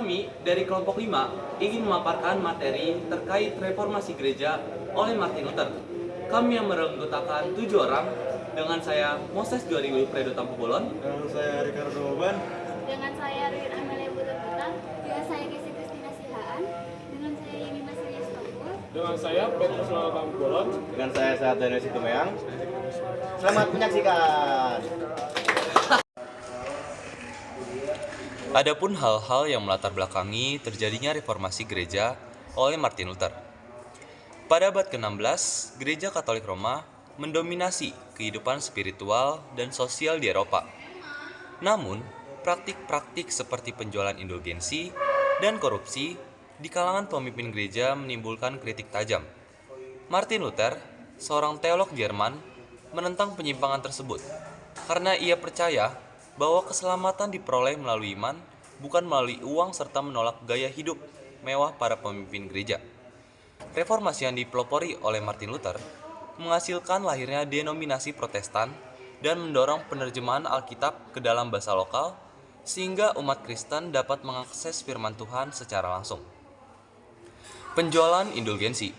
Kami dari kelompok 5 ingin memaparkan materi terkait reformasi gereja oleh Martin Luther. Kami yang meranggotakan 7 orang, dengan saya Moses Juari Wilfredo Tampubolon, Dengan saya Ricardo Boban. Dengan saya Rin Amelia Butar. Dengan saya Kesi Kristina Sihaan. Dengan saya Yemi Masri Istanbul. Dengan saya Petrus Lala Tambolon. Dengan saya Sehat Daniel Situmeang. Selamat menyaksikan. Adapun hal-hal yang melatar belakangi terjadinya reformasi gereja oleh Martin Luther. Pada abad ke-16, Gereja Katolik Roma mendominasi kehidupan spiritual dan sosial di Eropa. Namun, praktik-praktik seperti penjualan indulgensi dan korupsi di kalangan pemimpin gereja menimbulkan kritik tajam. Martin Luther, seorang teolog Jerman, menentang penyimpangan tersebut karena ia percaya bahwa keselamatan diperoleh melalui iman, bukan melalui uang, serta menolak gaya hidup mewah para pemimpin gereja. Reformasi yang dipelopori oleh Martin Luther menghasilkan lahirnya denominasi Protestan dan mendorong penerjemahan Alkitab ke dalam bahasa lokal sehingga umat Kristen dapat mengakses firman Tuhan secara langsung. Penjualan indulgensi.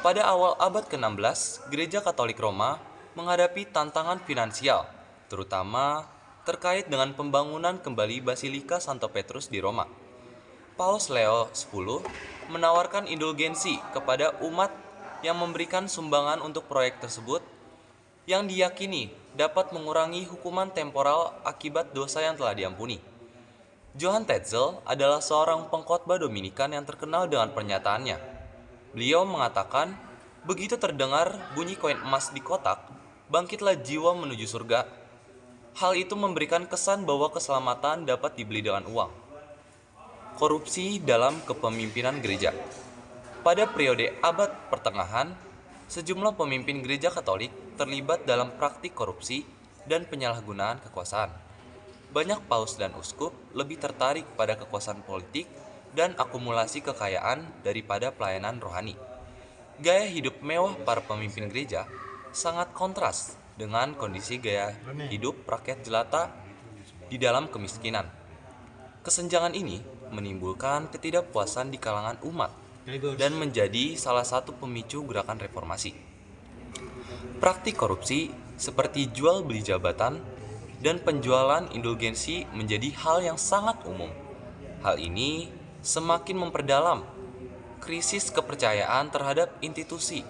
Pada awal abad ke-16, Gereja Katolik Roma menghadapi tantangan finansial, terutama terkait dengan pembangunan kembali Basilika Santo Petrus di Roma. Paus Leo X menawarkan indulgensi kepada umat yang memberikan sumbangan untuk proyek tersebut yang diyakini dapat mengurangi hukuman temporal akibat dosa yang telah diampuni. Johann Tetzel adalah seorang pengkhotbah Dominikan yang terkenal dengan pernyataannya. Beliau mengatakan, begitu terdengar bunyi koin emas di kotak, bangkitlah jiwa menuju surga. Hal itu memberikan kesan bahwa keselamatan dapat dibeli dengan uang. Korupsi dalam kepemimpinan gereja. Pada periode abad pertengahan, sejumlah pemimpin gereja Katolik terlibat dalam praktik korupsi dan penyalahgunaan kekuasaan. Banyak paus dan uskup lebih tertarik pada kekuasaan politik dan akumulasi kekayaan daripada pelayanan rohani. Gaya hidup mewah para pemimpin gereja sangat kontras dengan kondisi gaya hidup rakyat jelata di dalam kemiskinan. Kesenjangan ini menimbulkan ketidakpuasan di kalangan umat dan menjadi salah satu pemicu gerakan reformasi. Praktik korupsi seperti jual beli jabatan dan penjualan indulgensi menjadi hal yang sangat umum. Hal ini semakin memperdalam krisis kepercayaan terhadap institusi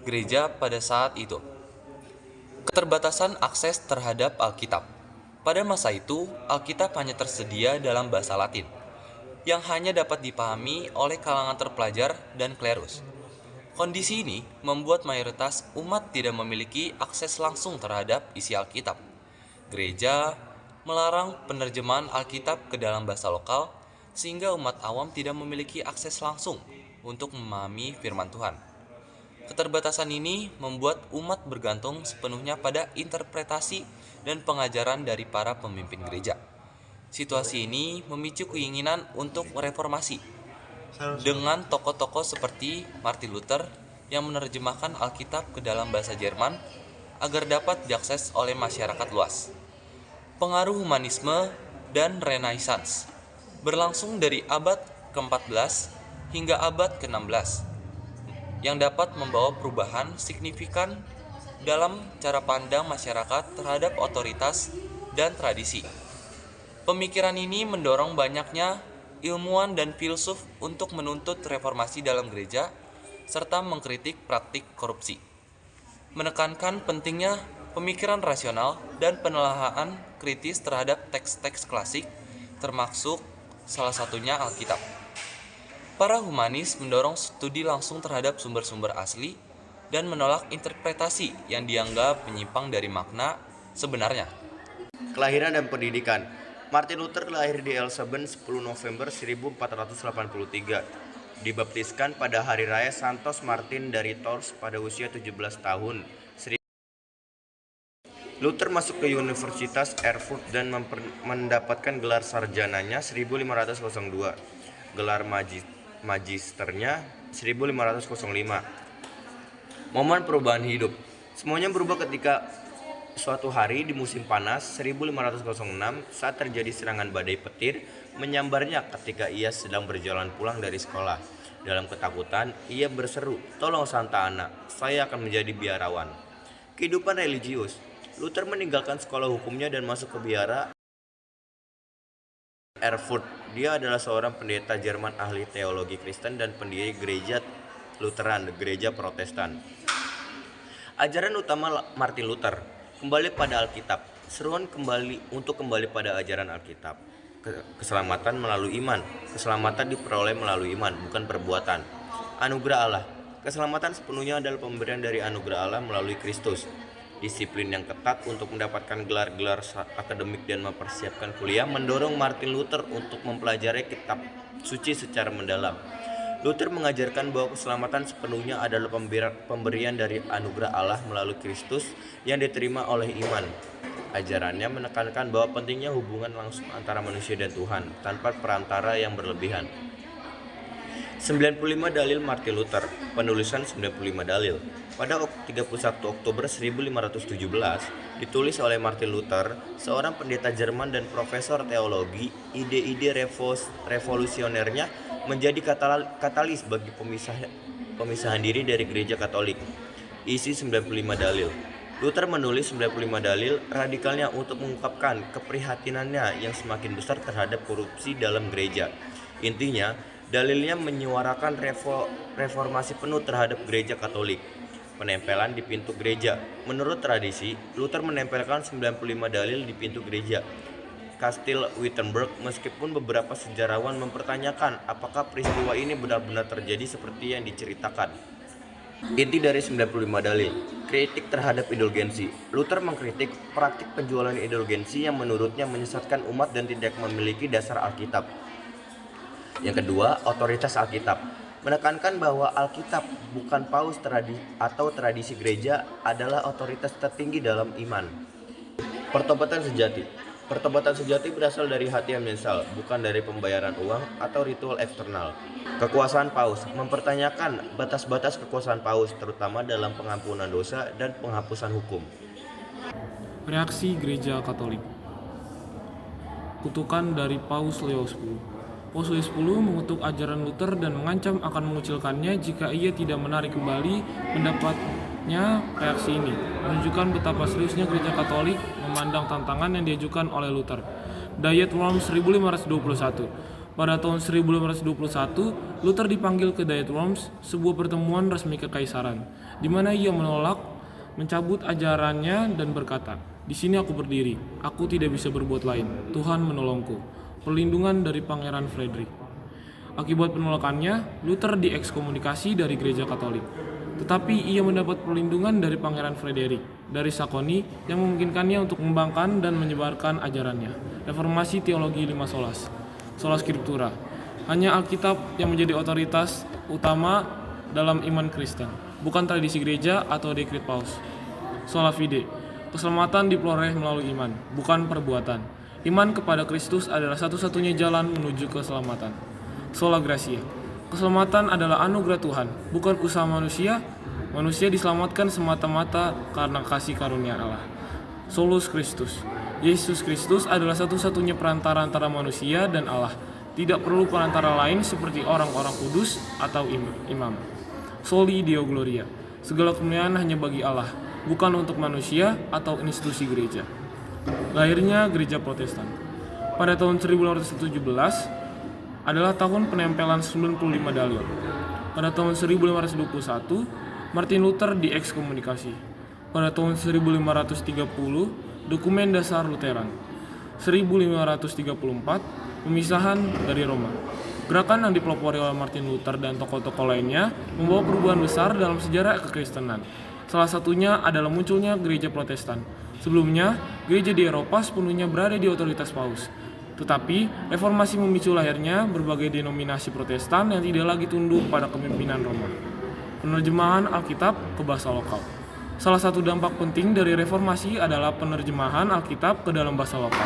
gereja pada saat itu. Keterbatasan akses terhadap Alkitab. Pada masa itu, Alkitab hanya tersedia dalam bahasa Latin, yang hanya dapat dipahami oleh kalangan terpelajar dan klerus. Kondisi ini membuat mayoritas umat tidak memiliki akses langsung terhadap isi Alkitab. Gereja melarang penerjemahan Alkitab ke dalam bahasa lokal, sehingga umat awam tidak memiliki akses langsung untuk memahami firman Tuhan. Keterbatasan ini membuat umat bergantung sepenuhnya pada interpretasi dan pengajaran dari para pemimpin gereja. Situasi ini memicu keinginan untuk reformasi, dengan tokoh-tokoh seperti Martin Luther yang menerjemahkan Alkitab ke dalam bahasa Jerman agar dapat diakses oleh masyarakat luas. Pengaruh humanisme dan Renaissance berlangsung dari abad ke-14 hingga abad ke-16. Yang dapat membawa perubahan signifikan dalam cara pandang masyarakat terhadap otoritas dan tradisi. Pemikiran ini mendorong banyaknya ilmuwan dan filsuf untuk menuntut reformasi dalam gereja serta mengkritik praktik korupsi. Menekankan pentingnya pemikiran rasional dan penelaahan kritis terhadap teks-teks klasik, termasuk salah satunya Alkitab. Para humanis mendorong studi langsung terhadap sumber-sumber asli dan menolak interpretasi yang dianggap menyimpang dari makna sebenarnya. Kelahiran dan pendidikan. Martin Luther lahir di Elsheben 10 November 1483. Dibaptiskan pada hari raya Santos Martin dari Tours pada usia 17 tahun. Luther masuk ke Universitas Erfurt dan mendapatkan gelar sarjananya 1502. Gelar magisternya 1505. Momen perubahan hidup. Semuanya berubah ketika Suatu hari di musim panas 1506 saat terjadi serangan badai petir menyambarnya ketika ia sedang berjalan pulang dari sekolah. Dalam ketakutan, ia berseru, "Tolong Santa Ana, saya akan menjadi biarawan." Kehidupan religius. Luther meninggalkan sekolah hukumnya dan masuk ke biara Erfurt. Dia adalah seorang pendeta Jerman ahli teologi Kristen dan pendiri gereja Lutheran, gereja Protestan. Ajaran utama Martin Luther, kembali pada Alkitab. Seruan untuk kembali pada ajaran Alkitab. Keselamatan melalui iman. Keselamatan diperoleh melalui iman, bukan perbuatan. Anugerah Allah. Keselamatan sepenuhnya adalah pemberian dari anugerah Allah melalui Kristus. Disiplin yang ketat untuk mendapatkan gelar-gelar akademik dan mempersiapkan kuliah mendorong Martin Luther untuk mempelajari kitab suci secara mendalam. Luther mengajarkan bahwa keselamatan sepenuhnya adalah pemberian dari anugerah Allah melalui Kristus yang diterima oleh iman. Ajarannya menekankan bahwa pentingnya hubungan langsung antara manusia dan Tuhan tanpa perantara yang berlebihan. 95 dalil Martin Luther. Penulisan 95 dalil pada 31 Oktober 1517 ditulis oleh Martin Luther, seorang pendeta Jerman dan profesor teologi. Ide-ide revolusionernya menjadi katalis bagi pemisahan diri dari gereja Katolik. Isi 95 dalil. Luther menulis 95 dalil radikalnya untuk mengungkapkan keprihatinannya yang semakin besar terhadap korupsi dalam gereja. Intinya, dalilnya menyuarakan reformasi penuh terhadap gereja Katolik. Penempelan di pintu gereja. Menurut tradisi, Luther menempelkan 95 dalil di pintu gereja Kastil Wittenberg, meskipun beberapa sejarawan mempertanyakan apakah peristiwa ini benar-benar terjadi seperti yang diceritakan. Inti dari 95 dalil. Kritik terhadap indulgensi. Luther mengkritik praktik penjualan indulgensi yang menurutnya menyesatkan umat dan tidak memiliki dasar Alkitab. Yang kedua, otoritas Alkitab. Menekankan bahwa Alkitab, bukan paus atau tradisi gereja, adalah otoritas tertinggi dalam iman. Pertobatan sejati. Pertobatan sejati berasal dari hati yang menyesal, bukan dari pembayaran uang atau ritual eksternal. Kekuasaan paus. Mempertanyakan batas-batas kekuasaan paus, terutama dalam pengampunan dosa dan penghapusan hukum. Reaksi Gereja Katolik. Kutukan dari Paus Leo X. Paus Leo X mengutuk ajaran Luther dan mengancam akan mengucilkannya jika ia tidak menarik kembali pendapatnya. Reaksi ini menunjukkan betapa seriusnya Gereja Katolik memandang tantangan yang diajukan oleh Luther. Diet Worms 1521. Pada tahun 1521, Luther dipanggil ke Diet Worms, sebuah pertemuan resmi kekaisaran, di mana ia menolak mencabut ajarannya dan berkata, "Di sini aku berdiri, aku tidak bisa berbuat lain. Tuhan menolongku." Perlindungan dari Pangeran Frederick. Akibat penolakannya, Luther diekskomunikasi dari Gereja Katolik. Tetapi ia mendapat perlindungan dari Pangeran Frederick dari Sakoni yang memungkinkannya untuk mengembangkan dan menyebarkan ajarannya. Reformasi teologi 5 solas. Sola Scriptura. Hanya Alkitab yang menjadi otoritas utama dalam iman Kristen, bukan tradisi gereja atau dekret paus. Sola Fide. Keselamatan diperoleh melalui iman, bukan perbuatan. Iman kepada Kristus adalah satu-satunya jalan menuju keselamatan. Sola Gratia. Keselamatan adalah anugerah Tuhan, bukan usaha manusia. Manusia diselamatkan semata-mata karena kasih karunia Allah. Solus Christus. Yesus Kristus adalah satu-satunya perantara antara manusia dan Allah. Tidak perlu perantara lain seperti orang-orang kudus atau imam. Soli Deo Gloria. Segala kemuliaan hanya bagi Allah, bukan untuk manusia atau institusi gereja. Lahirnya Gereja Protestan. Pada tahun 1517 adalah tahun penempelan 95 dalil. Pada tahun 1521, Martin Luther diekskomunikasi. Pada tahun 1530, Dokumen Dasar Lutheran. 1534, pemisahan dari Roma. Gerakan yang dipelopori oleh Martin Luther dan tokoh-tokoh lainnya membawa perubahan besar dalam sejarah kekristenan. Salah satunya adalah munculnya Gereja Protestan. Sebelumnya, gereja di Eropa sepenuhnya berada di otoritas paus. Tetapi, reformasi memicu lahirnya berbagai denominasi Protestan yang tidak lagi tunduk pada kepemimpinan Roma. Penerjemahan Alkitab ke bahasa lokal. Salah satu dampak penting dari reformasi adalah penerjemahan Alkitab ke dalam bahasa lokal.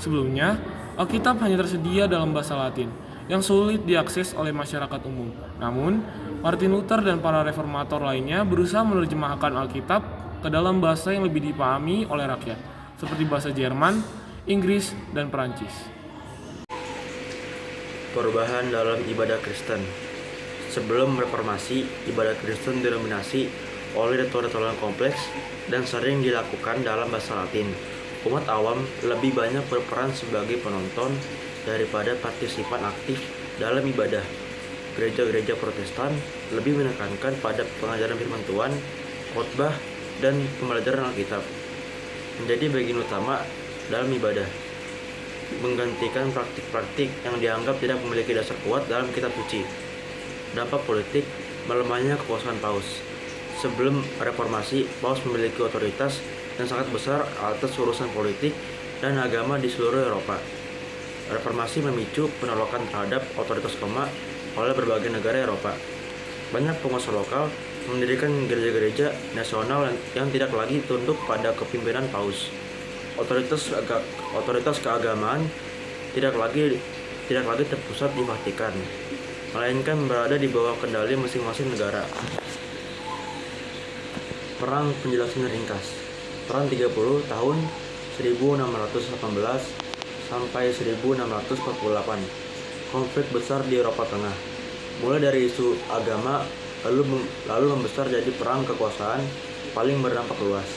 Sebelumnya, Alkitab hanya tersedia dalam bahasa Latin, yang sulit diakses oleh masyarakat umum. Namun, Martin Luther dan para reformator lainnya berusaha menerjemahkan Alkitab ke dalam bahasa yang lebih dipahami oleh rakyat, seperti bahasa Jerman, Inggris, dan Perancis. Perubahan dalam ibadah Kristen. Sebelum reformasi, ibadah Kristen didominasi oleh ritual-ritual kompleks dan sering dilakukan dalam bahasa Latin. Umat awam lebih banyak berperan sebagai penonton daripada partisipan aktif dalam ibadah. Gereja-gereja Protestan lebih menekankan pada pengajaran firman Tuhan, khotbah, dan pembelajaran Alkitab menjadi bagian utama dalam ibadah, menggantikan praktik-praktik yang dianggap tidak memiliki dasar kuat dalam kitab suci. Dampak politik, melemahnya kekuasaan Paus. Sebelum reformasi, Paus memiliki otoritas yang sangat besar atas urusan politik dan agama di seluruh Eropa. Reformasi memicu penolakan terhadap otoritas Roma oleh berbagai negara Eropa. Banyak penguasa lokal mendirikan gereja-gereja nasional yang tidak lagi tunduk pada kepemimpinan Paus. Otoritas keagamaan tidak lagi terpusat di Vatikan, melainkan berada di bawah kendali masing-masing negara. Perang penjelasan ringkas. Perang 30 tahun 1618 sampai 1648. Konflik besar di Eropa Tengah. Mulai dari isu agama lalu membesar jadi perang kekuasaan paling berdampak luas.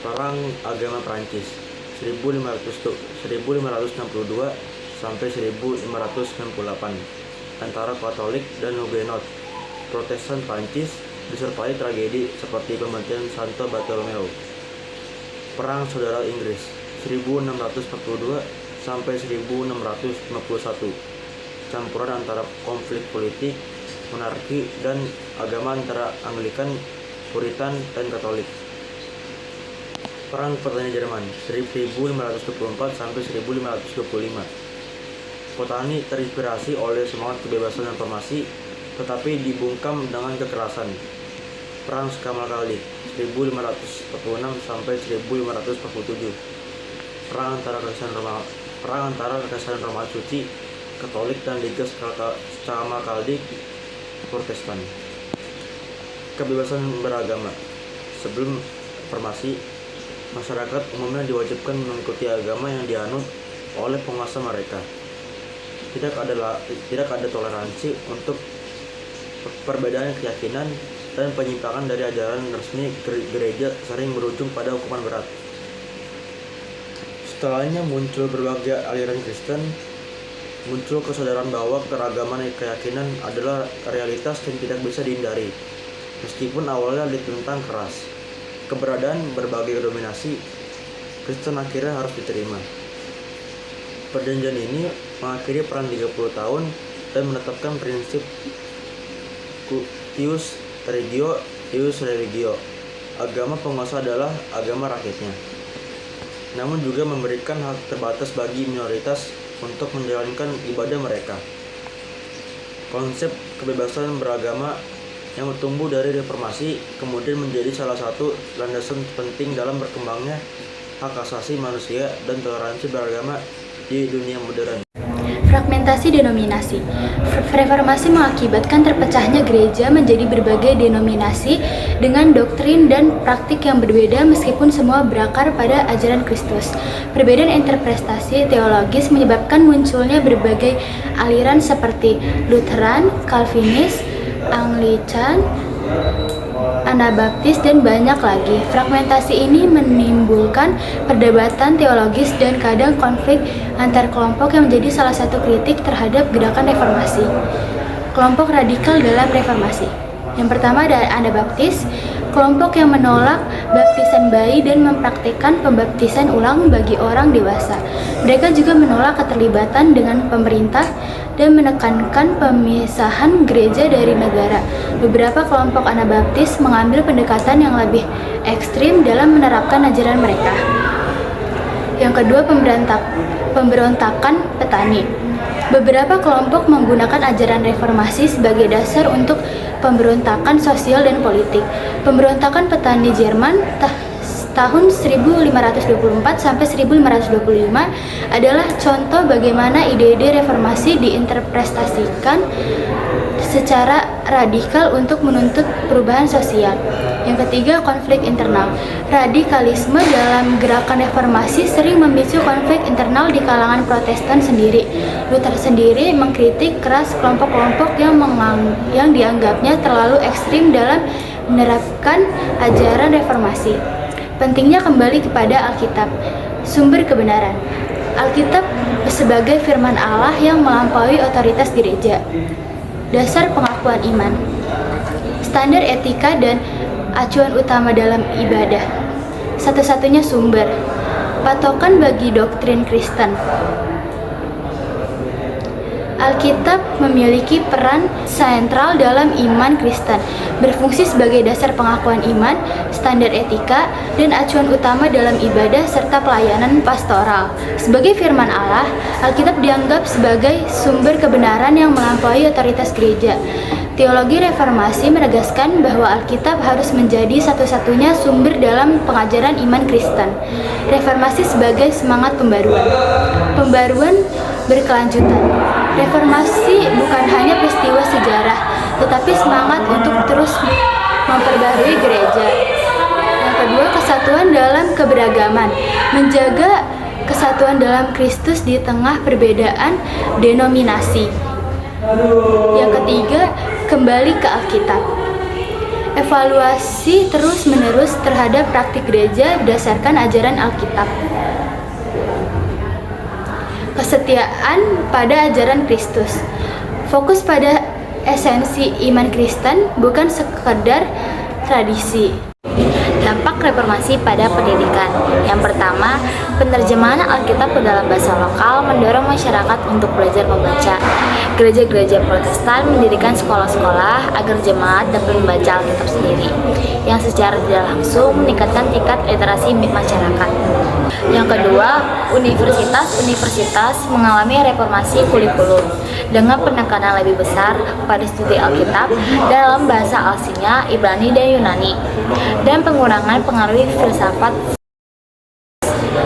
Perang agama Prancis 1562 sampai 1598 antara Katolik dan Huguenot. Protestan Prancis disertai tragedi seperti pembantian Santo Bartolomeo. Perang Saudara Inggris 1642 sampai 1651. Campuran antara konflik politik, monarki, dan agama antara Anglikan, Puritan, dan Katolik. Perang Petani Jerman 1524 sampai 1525. Petani terinspirasi oleh semangat kebebasan reformasi, tetapi dibungkam dengan kekerasan. Perang Skamal Khalid 1546 sampai 1547. Perang antara Kekaisaran Roma Suci, Katolik, dan Liga Skamal Khalid Protestan. Kebebasan beragama. Sebelum reformasi, masyarakat umumnya diwajibkan mengikuti agama yang dianut oleh penguasa mereka. Tidak ada toleransi untuk perbedaan keyakinan, dan penyimpangan dari ajaran resmi gereja sering berujung pada hukuman berat. Setelahnya muncul berbagai aliran Kristen, muncul kesadaran bahwa keragaman keyakinan adalah realitas yang tidak bisa dihindari, meskipun awalnya ditentang keras. Keberadaan berbagai dominasi, Kristen akhirnya harus diterima. Perjanjian ini mengakhiri perang 30 tahun dan menetapkan prinsip Ius religio. Agama penguasa adalah agama rakyatnya. Namun juga memberikan hak terbatas bagi minoritas untuk menjalankan ibadah mereka. Konsep kebebasan beragama yang tumbuh dari reformasi kemudian menjadi salah satu landasan penting dalam berkembangnya hak asasi manusia dan toleransi beragama di dunia modern. Fragmentasi denominasi. Reformasi mengakibatkan terpecahnya gereja menjadi berbagai denominasi dengan doktrin dan praktik yang berbeda meskipun semua berakar pada ajaran Kristus. Perbedaan interpretasi teologis menyebabkan munculnya berbagai aliran seperti Lutheran, Calvinis, Anglican, Anabaptis, dan banyak lagi. Fragmentasi ini menimbulkan perdebatan teologis dan kadang konflik antar kelompok yang menjadi salah satu kritik terhadap gerakan reformasi. Kelompok radikal dalam reformasi. Yang pertama ada Anabaptis, kelompok yang menolak baptisan bayi dan mempraktikkan pembaptisan ulang bagi orang dewasa. Mereka juga menolak keterlibatan dengan pemerintah dan menekankan pemisahan gereja dari negara. Beberapa kelompok Anabaptis mengambil pendekatan yang lebih ekstrim dalam menerapkan ajaran mereka. Yang kedua, pemberontakan petani. Beberapa kelompok menggunakan ajaran reformasi sebagai dasar untuk pemberontakan sosial dan politik. Pemberontakan petani Jerman tahun 1524 sampai 1525 adalah contoh bagaimana ide-ide reformasi diinterpretasikan secara radikal untuk menuntut perubahan sosial. Yang ketiga, konflik internal. Radikalisme dalam gerakan reformasi sering memicu konflik internal di kalangan Protestan sendiri. Luther sendiri mengkritik keras kelompok-kelompok yang dianggapnya terlalu ekstrim dalam menerapkan ajaran reformasi. Pentingnya kembali kepada Alkitab, sumber kebenaran. Alkitab sebagai firman Allah yang melampaui otoritas gereja. Dasar pengakuan iman. Standar etika dan acuan utama dalam ibadah. Satu-satunya sumber. Patokan bagi doktrin Kristen. Alkitab memiliki peran sentral dalam iman Kristen, berfungsi sebagai dasar pengakuan iman, standar etika, dan acuan utama dalam ibadah serta pelayanan pastoral. Sebagai firman Allah, Alkitab dianggap sebagai sumber kebenaran yang melampaui otoritas gereja. Teologi reformasi menegaskan bahwa Alkitab harus menjadi satu-satunya sumber dalam pengajaran iman Kristen. Reformasi sebagai semangat pembaruan. Pembaruan berkelanjutan. Reformasi bukan hanya peristiwa sejarah, tetapi semangat untuk terus memperbarui gereja. Yang kedua, kesatuan dalam keberagaman. Menjaga kesatuan dalam Kristus di tengah perbedaan denominasi. Yang ketiga, kembali ke Alkitab. Evaluasi terus-menerus terhadap praktik gereja berdasarkan ajaran Alkitab. Kesetiaan pada ajaran Kristus. Fokus pada esensi iman Kristen, bukan sekedar tradisi. Dampak reformasi pada pendidikan. Yang pertama, penerjemahan Alkitab ke dalam bahasa lokal mendorong masyarakat untuk belajar membaca. Gereja-gereja Protestan mendirikan sekolah-sekolah agar jemaat dapat membaca Alkitab sendiri, yang secara tidak langsung meningkatkan tingkat literasi masyarakat. Yang kedua, universitas-universitas mengalami reformasi kurikulum dengan penekanan lebih besar pada studi Alkitab dalam bahasa aslinya Ibrani dan Yunani, dan pengurangan pengaruh filsafat.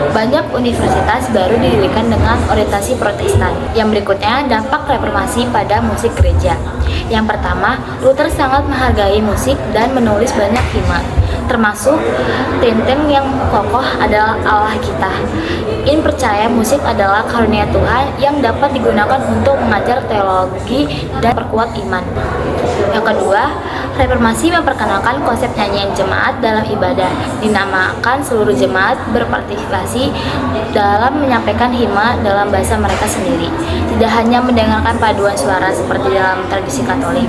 Banyak universitas baru didirikan dengan orientasi Protestan. Yang berikutnya, dampak reformasi pada musik gereja. Yang pertama, Luther sangat menghargai musik dan menulis banyak himne, termasuk Trintem yang kokoh adalah Allah kita. In percaya musik adalah karunia Tuhan yang dapat digunakan untuk mengajar teologi dan perkuat iman. Yang kedua, reformasi memperkenalkan konsep nyanyian jemaat dalam ibadah, dinamakan seluruh jemaat berpartisipasi dalam menyampaikan himne dalam bahasa mereka sendiri, tidak hanya mendengarkan paduan suara seperti dalam tradisi Katolik.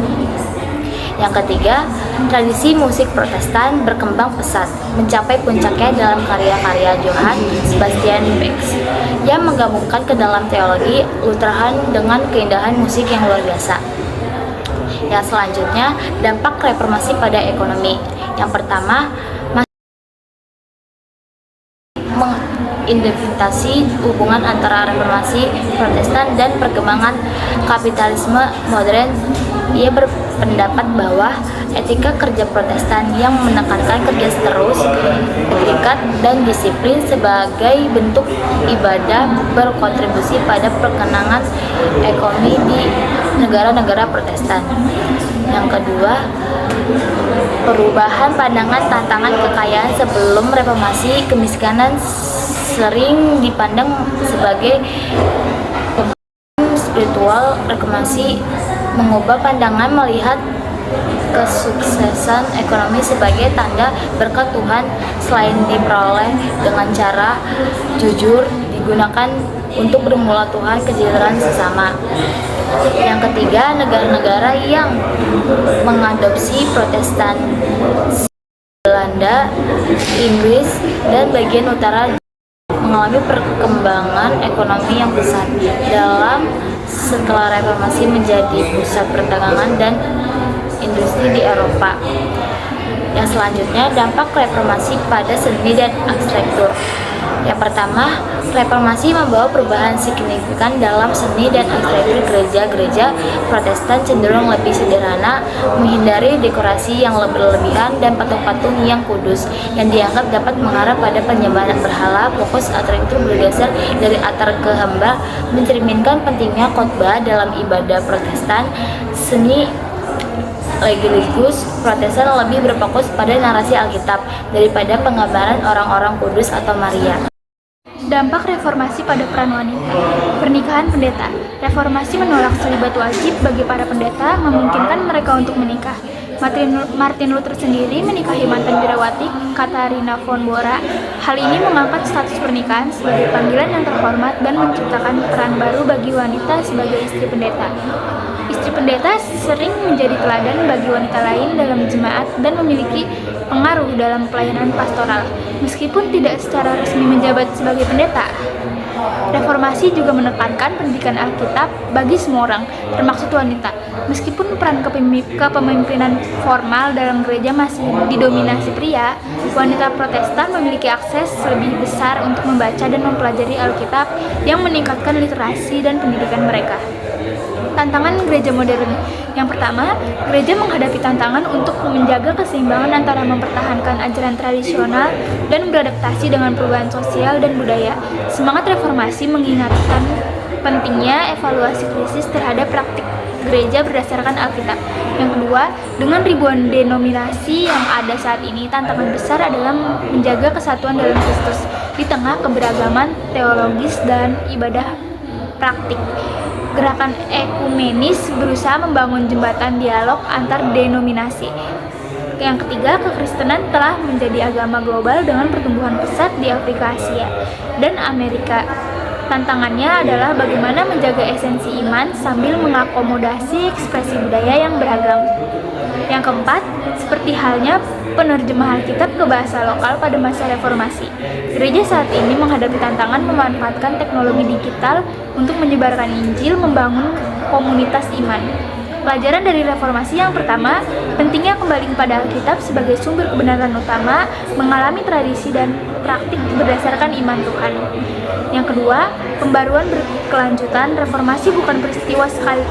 Yang ketiga, tradisi musik Protestan berkembang pesat, mencapai puncaknya dalam karya-karya Johann Sebastian Bach yang menggabungkan ke dalam teologi Lutheran dengan keindahan musik yang luar biasa. Yang selanjutnya, dampak reformasi pada ekonomi. Yang pertama, mengidentifikasi hubungan antara reformasi Protestan dan perkembangan kapitalisme modern. Ia berpendapat bahwa etika kerja Protestan yang menekankan kerja terus, terikat, dan disiplin sebagai bentuk ibadah berkontribusi pada perkembangan ekonomi di negara-negara Protestan. Yang kedua, perubahan pandangan tantangan kekayaan. Sebelum reformasi, kemiskinan sering dipandang sebagai beban spiritual. Reformasi mengubah pandangan, melihat kesuksesan ekonomi sebagai tanda berkat Tuhan selain diperoleh dengan cara jujur, digunakan untuk bermula Tuhan kesejahteraan sesama. Yang ketiga, negara-negara yang mengadopsi Protestan, Belanda, Inggris, dan bagian utara mengalami perkembangan ekonomi yang pesat setelah reformasi menjadi pusat perdagangan dan industri di Eropa. Yang selanjutnya, dampak reformasi pada seni dan arsitektur. Yang pertama, reformasi membawa perubahan signifikan dalam seni dan arsitektur gereja-gereja Protestan cenderung lebih sederhana, menghindari dekorasi yang berlebihan dan patung-patung yang kudus yang dianggap dapat mengarah pada penyembahan berhala. Fokus arsitektur berdasar dari altar ke hamba mencerminkan pentingnya khotbah dalam ibadah Protestan. Seni liturgus Protestan lebih berfokus pada narasi Alkitab daripada penggambaran orang-orang kudus atau Maria. Dampak reformasi pada peran wanita. Pernikahan pendeta. Reformasi menolak selibat wajib bagi para pendeta, memungkinkan mereka untuk menikah. Martin Luther sendiri menikahi mantan birawati Katharina von Bora. Hal ini mengangkat status pernikahan sebagai panggilan yang terhormat dan menciptakan peran baru bagi wanita sebagai istri pendeta. Istri pendeta sering menjadi teladan bagi wanita lain dalam jemaat dan memiliki pengaruh dalam pelayanan pastoral, meskipun tidak secara resmi menjabat sebagai pendeta. Reformasi juga menekankan pendidikan Alkitab bagi semua orang, termasuk wanita. Meskipun peran kepemimpinan formal dalam gereja masih didominasi pria, wanita Protestan memiliki akses lebih besar untuk membaca dan mempelajari Alkitab yang meningkatkan literasi dan pendidikan mereka. Tantangan gereja modern. Yang pertama, gereja menghadapi tantangan untuk menjaga keseimbangan antara mempertahankan ajaran tradisional dan beradaptasi dengan perubahan sosial dan budaya. Semangat reformasi mengingatkan pentingnya evaluasi krisis terhadap praktik gereja berdasarkan Alkitab. Yang kedua, dengan ribuan denominasi yang ada saat ini, tantangan besar adalah menjaga kesatuan dalam Kristus di tengah keberagaman teologis dan ibadah praktik. Gerakan ekumenis berusaha membangun jembatan dialog antar denominasi. Yang ketiga, kekristenan telah menjadi agama global dengan pertumbuhan pesat di Afrika, Asia, dan Amerika. Tantangannya adalah bagaimana menjaga esensi iman sambil mengakomodasi ekspresi budaya yang beragam. Yang keempat, seperti halnya penerjemah Alkitab ke bahasa lokal pada masa reformasi, gereja saat ini menghadapi tantangan memanfaatkan teknologi digital untuk menyebarkan Injil, membangun komunitas iman. Pelajaran dari reformasi yang pertama, pentingnya kembali kepada Alkitab sebagai sumber kebenaran utama, mengalami tradisi dan praktik berdasarkan iman Tuhan. Yang kedua, pembaruan berkelanjutan. Reformasi bukan peristiwa sekali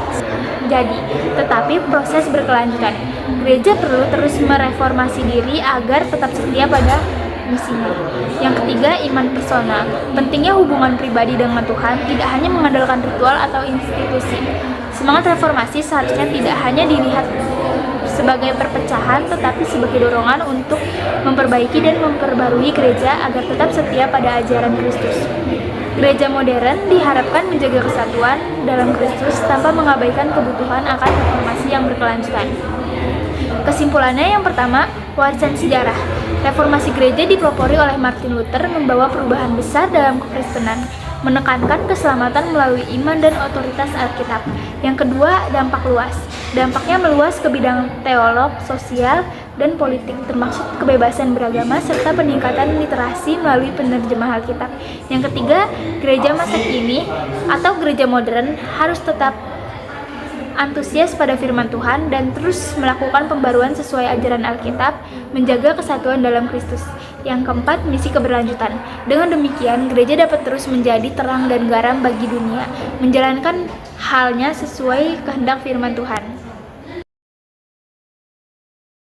jadi, tetapi proses berkelanjutan. Gereja perlu terus mereformasi diri agar tetap setia pada misinya. Yang ketiga, iman personal. Pentingnya hubungan pribadi dengan Tuhan, tidak hanya mengandalkan ritual atau institusi. Semangat reformasi seharusnya tidak hanya dilihat sebagai perpecahan, tetapi sebagai dorongan untuk memperbaiki dan memperbarui gereja agar tetap setia pada ajaran Kristus. Gereja modern diharapkan menjaga kesatuan dalam Kristus tanpa mengabaikan kebutuhan akan reformasi yang berkelanjutan. Kesimpulannya, yang pertama, warisan sejarah. Reformasi gereja dipelopori oleh Martin Luther membawa perubahan besar dalam kekristenan, menekankan keselamatan melalui iman dan otoritas Alkitab. Yang kedua, dampak luas. Dampaknya meluas ke bidang teolog, sosial, dan politik, termasuk kebebasan beragama serta peningkatan literasi melalui penerjemah Alkitab. Yang ketiga, gereja masa kini atau gereja modern harus tetap antusias pada firman Tuhan dan terus melakukan pembaruan sesuai ajaran Alkitab, menjaga kesatuan dalam Kristus. Yang keempat, misi keberlanjutan. Dengan demikian, gereja dapat terus menjadi terang dan garam bagi dunia, menjalankan halnya sesuai kehendak firman Tuhan.